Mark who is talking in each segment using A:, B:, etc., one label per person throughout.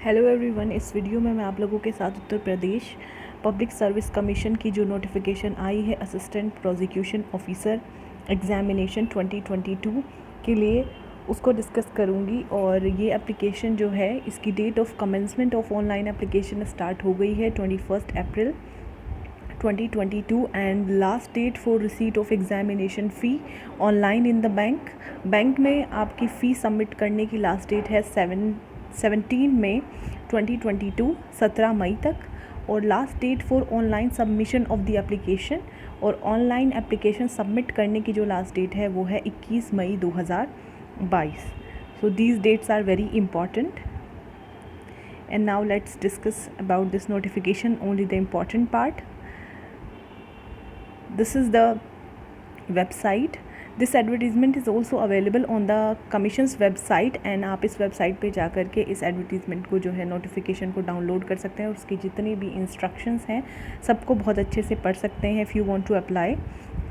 A: Hello everyone. इस video में मैं आप लोगों के साथ Uttar Pradesh public service commission की जो नोटिफिकेशन आई है असिस्टेंट प्रोसिक्यूशन ऑफिसर एग्जामिनेशन 2022 के लिए उसको डिस्कस करूंगी। और ये एप्लीकेशन जो है इसकी date of commencement of online application start हो गई है 21 अप्रैल 2022 and last date for receipt of examination fee online in the bank में आपकी फ़ी सबमिट करने की लास्ट डेट है 17 मई 2022 17 मई तक। और last date for online submission of the application और ऑनलाइन एप्लीकेशन सबमिट करने की जो लास्ट डेट है वो है 21 मई 2022। So these dates are very important. And now let's discuss about this notification, only the important part. This is the website. This advertisement is also available on the commission's website and आप इस website पे जा कर के इस advertisement को जो है नोटिफिकेशन को डाउनलोड कर सकते हैं और उसकी जितनी भी इंस्ट्रक्शंस हैं सबको बहुत अच्छे से पढ़ सकते हैं if you want to apply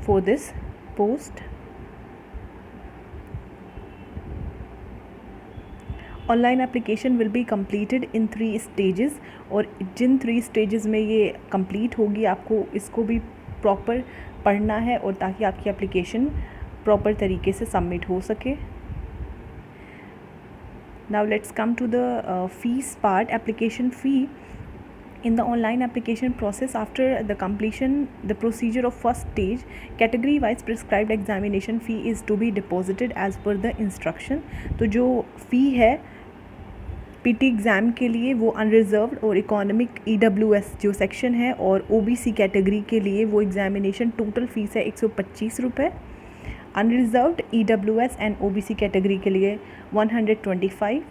A: for this post. Online application will be completed in 3 stages और जिन 3 स्टेजेस में ये कंप्लीट होगी आपको इसको भी प्रॉपर पढ़ना है और ताकि आपकी एप्लीकेशन प्रॉपर तरीके से सबमिट हो सके। Now let's come to the fees part. Application fee in the online application process after the completion the procedure of first stage category wise prescribed examination fee is to be deposited as per the instruction। तो जो फ़ी है PT exam के लिए वो unreserved और economic EWS जो section है और ओबीसी कैटेगरी के लिए वो एग्जामिनेशन टोटल फ़ीस है 125 रुपये। Unreserved EWS and OBC category के लिए 125।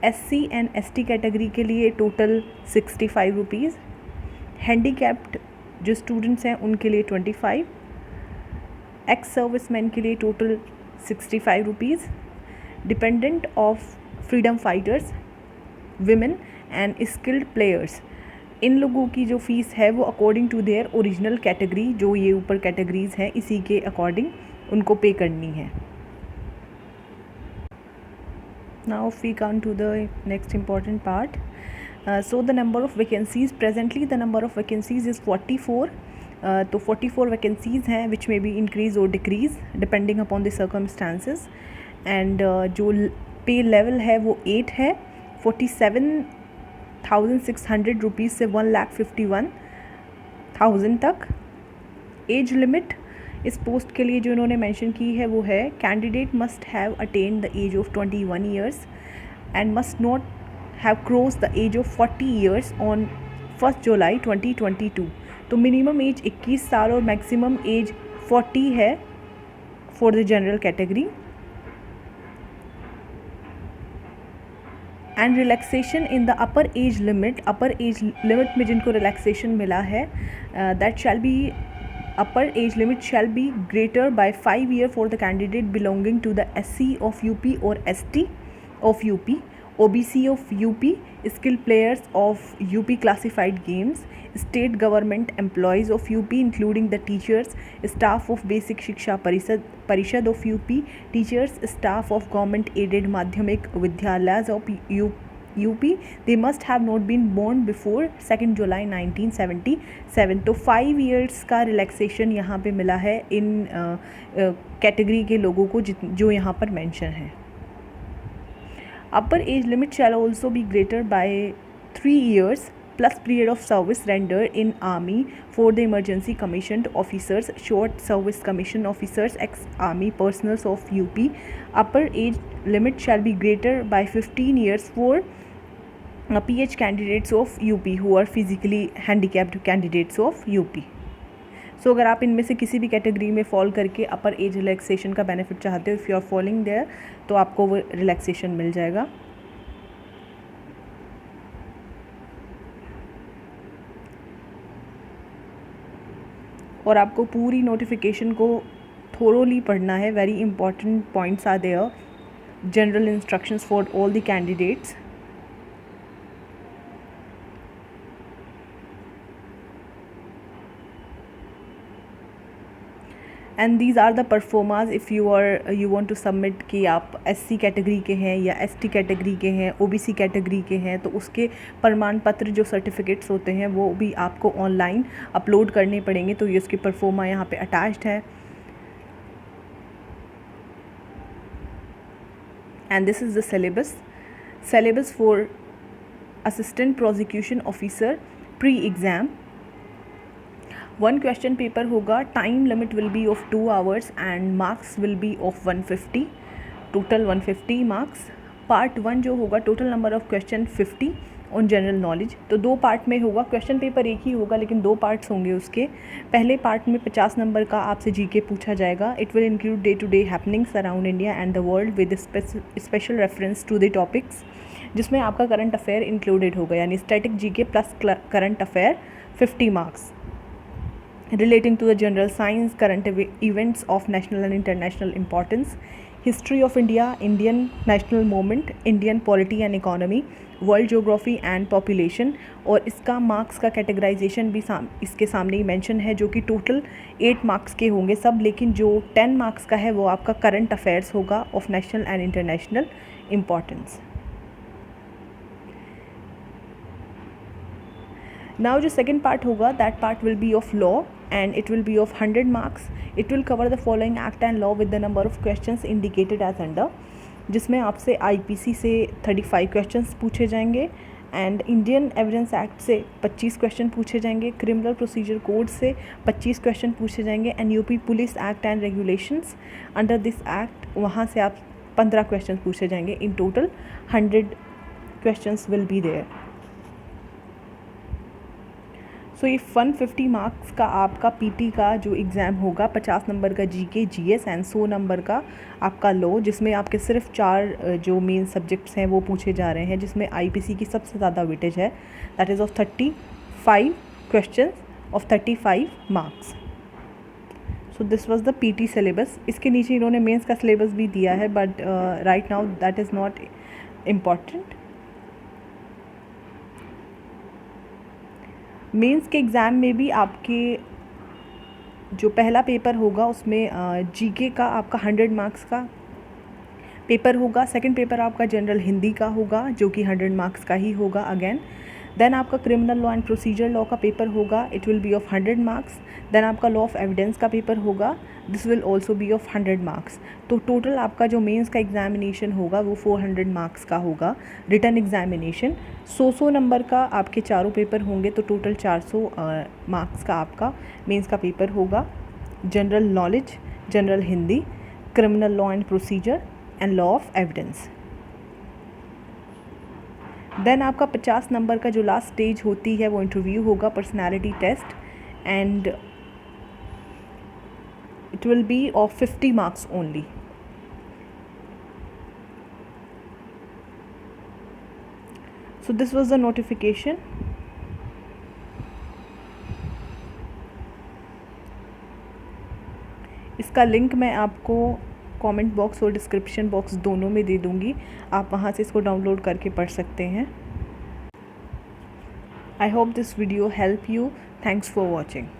A: एससी एंड एसटी कैटेगरी के लिए टोटल 65 रुपीज़। हैंडीकैप्ड जो स्टूडेंट्स हैं उनके लिए 25। एक्स सर्विसमैन के लिए total 65 rupees. Dependent of freedom fighters women and skilled players इन लोगों की जो फ़ीस है वो according to their original category जो ये ऊपर कैटेगरीज़ हैं इसी के अकॉर्डिंग उनको पे करनी है। Now if we come to the next important part, so the number of vacancies presently the number of vacancies is 44। तो 44 वैकेंसीज़ हैं which may be increase or decrease depending upon the circumstances and जो पे level है वो 8 है। 47,600 rupees से 1,51,000 तक। Age limit इस पोस्ट के लिए जो इन्होंने मेंशन की है वो है candidate must have attain the age of 21 years and must not have cross the age of 40 years on 1 July 2022। तो मिनिमम एज 21 साल और मैक्सिमम एज 40 है for the general category. And relaxation in the upper age limit में जिनको relaxation मिला है that shall be upper age limit shall be greater by 5 years for the candidate belonging to the SC of UP or ST of UP, OBC of UP, skilled players of UP classified games, state government employees of UP including the teachers, staff of basic shiksha parishad of UP, teachers, staff of government aided madhyamik vidyalayas of UP, they must have not been born before 2 जुलाई 1977। तो 5 years का relaxation यहाँ पे मिला है इन category के लोगों को जो यहाँ पर मेंशन है। अपर age limit shall also be greater by 3 years plus period of service rendered in army for the emergency commissioned officers, short service commission officers, ex-army personals of UP. Upper age limit shall be greater by 15 years for PH candidates of UP who are physically handicapped candidates of UP. सो अगर आप इनमें से किसी भी category में fall करके upper age relaxation का benefit चाहते हो if you are following there तो आपको वो रिलैक्सेशन मिल जाएगा। और आपको पूरी नोटिफिकेशन को थोरोली पढ़ना है। Very important points are there. General instructions for all the candidates. And these are the proformas if you want to submit कि आप SC कैटेगरी के हैं या ST कैटेगरी के हैं, OBC कैटेगरी के हैं, तो उसके प्रमाण पत्र जो सर्टिफिकेट्स होते हैं वो भी आपको ऑनलाइन अपलोड करने पड़ेंगे। तो ये उसकी परफॉर्मा यहाँ पे अटैच्ड है। And this is the syllabus for assistant prosecution officer pre exam. 1 question paper होगा, time limit will be of 2 hours and marks will be of 150, total 150 marks. Part 1 जो होगा, total number of question 50 on general knowledge. तो 2 part में होगा, question paper एक ही होगा लेकिन 2 parts होंगे उसके। पहले पार्ट में 50 नंबर का आपसे GK पूछा जाएगा। It will include day to day happenings around India and the world with special reference to the topics, जिसमें आपका करंट अफेयर इंक्लूडेड होगा, यानी static GK plus current affair 50 marks relating to the general science, current events of national and international importance, history of India, Indian national movement, Indian polity and economy, world geography and population। और इसका marks का categorisation भी इसके सामने ही mention है, जो कि total 8 marks के होंगे सब, लेकिन जो 10 मार्क्स का है वो आपका करंट अफेयर्स होगा of national and international importance. Now जो सेकेंड पार्ट होगा, that part will be of law and it will be of 100 marks. It will cover the following act and law with the number of questions indicated as under, जिसमें आपसे IPC से 35 questions पूछे जाएंगे and Indian evidence act से 25 question पूछे जाएंगे, criminal procedure code से 25 question पूछे जाएंगे and UP police act and regulations under this act, वहाँ से आप 15 क्वेश्चन पूछे जाएंगे। In total 100 questions will be there. So ये 150 मार्क्स का आपका PT का जो एग्ज़ाम होगा, 50 नंबर का GK GS एंड 100 नंबर का आपका लॉ, जिसमें आपके सिर्फ 4 जो मेन सब्जेक्ट्स हैं वो पूछे जा रहे हैं, जिसमें IPC की सबसे ज़्यादा वेटेज है, that is of 35 question of 35 marks. So this was the PT syllabus. इसके नीचे इन्होंने मेंस का सिलेबस भी दिया है, but right now that is not important. Mains के एग्ज़ाम में भी आपके जो पहला पेपर होगा उसमें GK का आपका 100 मार्क्स का पेपर होगा। सेकंड पेपर आपका जनरल हिंदी का होगा जो कि 100 मार्क्स का ही होगा अगेन। देन आपका criminal law and procedure law का पेपर होगा, it will be of 100 marks. Then आपका लॉ ऑफ एविडेंस का पेपर होगा, this will also be of 100 marks. तो टोटल आपका जो मेंस का एग्जामिनेशन होगा वो 400 मार्क्स का होगा। रिटन एग्जामिनेशन 100 नंबर का आपके चारों पेपर होंगे, तो टोटल 400 मार्क्स का आपका मेंस का पेपर होगा। General knowledge, general Hindi, criminal law and procedure and law of evidence. Then आपका 50 नंबर का जो लास्ट स्टेज होती है वो इंटरव्यू होगा, personality test, and it will be of 50 marks only. So this was the notification. इसका link मैं आपको कमेंट बॉक्स और डिस्क्रिप्शन बॉक्स दोनों में दे दूँगी, आप वहाँ से इसको डाउनलोड करके पढ़ सकते हैं। I hope this video help you. Thanks for watching.